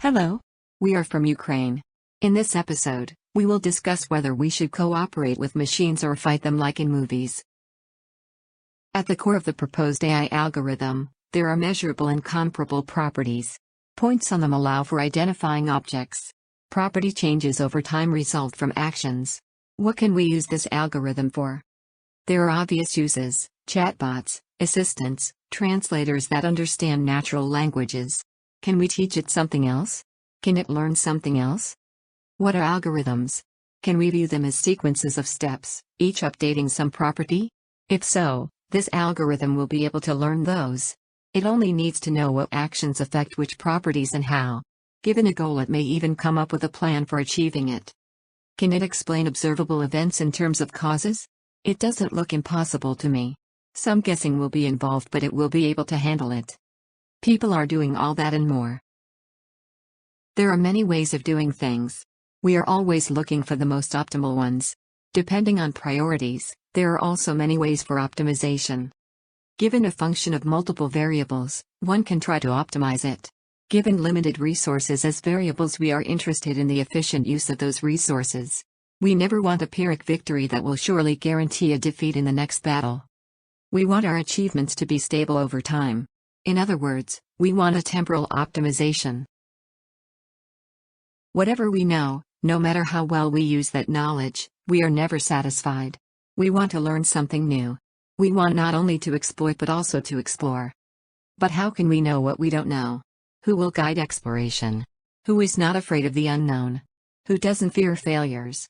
Hello. We are from Ukraine. In this episode, we will discuss whether we should cooperate with machines or fight them like in movies. At the core of the proposed AI algorithm, there are measurable and comparable properties. Points on them allow for identifying objects. Property changes over time result from actions. What can we use this algorithm for? There are obvious uses: chatbots, assistants, translators that understand natural languages. Can we teach it something else? Can it learn something else? What are algorithms? Can we view them as sequences of steps, each updating some property? If so, this algorithm will be able to learn those. It only needs to know what actions affect which properties and how. Given a goal, it may even come up with a plan for achieving it. Can it explain observable events in terms of causes? It doesn't look impossible to me. Some guessing will be involved, but it will be able to handle it. People are doing all that and more. There are many ways of doing things. We are always looking for the most optimal ones. Depending on priorities, there are also many ways for optimization. Given a function of multiple variables, one can try to optimize it. Given limited resources as variables, we are interested in the efficient use of those resources. We never want a Pyrrhic victory that will surely guarantee a defeat in the next battle. We want our achievements to be stable over time. In other words, we want a temporal optimization. Whatever we know, no matter how well we use that knowledge, we are never satisfied. We want to learn something new. We want not only to exploit but also to explore. But how can we know what we don't know? Who will guide exploration? Who is not afraid of the unknown? Who doesn't fear failures?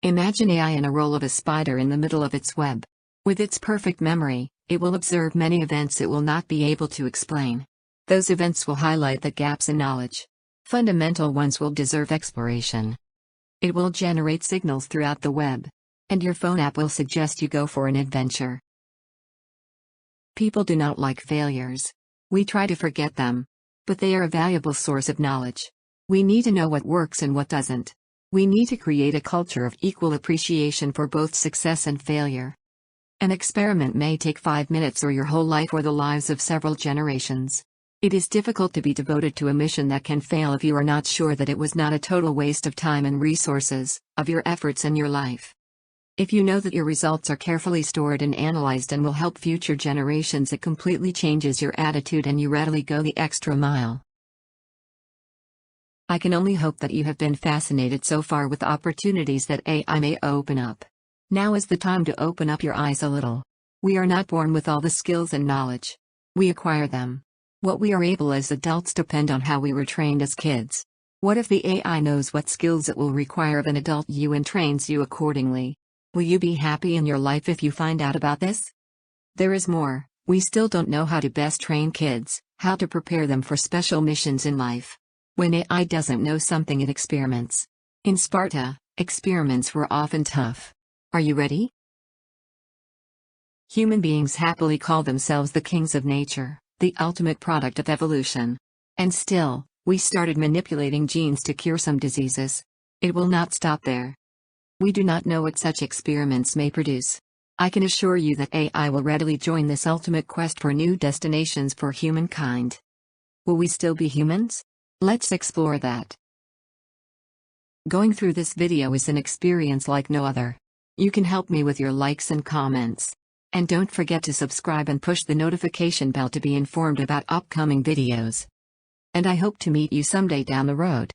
Imagine AI in a role of a spider in the middle of its web. With its perfect memory, it will observe many events it will not be able to explain. Those events will highlight the gaps in knowledge. Fundamental ones will deserve exploration. It will generate signals throughout the web. And your phone app will suggest you go for an adventure. People do not like failures. We try to forget them. But they are a valuable source of knowledge. We need to know what works and what doesn't. We need to create a culture of equal appreciation for both success and failure. An experiment may take 5 minutes or your whole life or the lives of several generations. It is difficult to be devoted to a mission that can fail if you are not sure that it was not a total waste of time and resources, of your efforts and your life. If you know that your results are carefully stored and analyzed and will help future generations, it completely changes your attitude and you readily go the extra mile. I can only hope that you have been fascinated so far with opportunities that AI may open up. Now is the time to open up your eyes a little. We are not born with all the skills and knowledge. We acquire them. What we are able as adults depend on how we were trained as kids. What if the AI knows what skills it will require of an adult you and trains you accordingly? Will you be happy in your life if you find out about this? There is more. We still don't know how to best train kids, how to prepare them for special missions in life. When AI doesn't know something, it experiments. In Sparta, experiments were often tough. Are you ready? Human beings happily call themselves the kings of nature, the ultimate product of evolution. And still, we started manipulating genes to cure some diseases. It will not stop there. We do not know what such experiments may produce. I can assure you that AI will readily join this ultimate quest for new destinations for humankind. Will we still be humans? Let's explore that. Going through this video is an experience like no other. You can help me with your likes and comments. And don't forget to subscribe and push the notification bell to be informed about upcoming videos. And I hope to meet you someday down the road.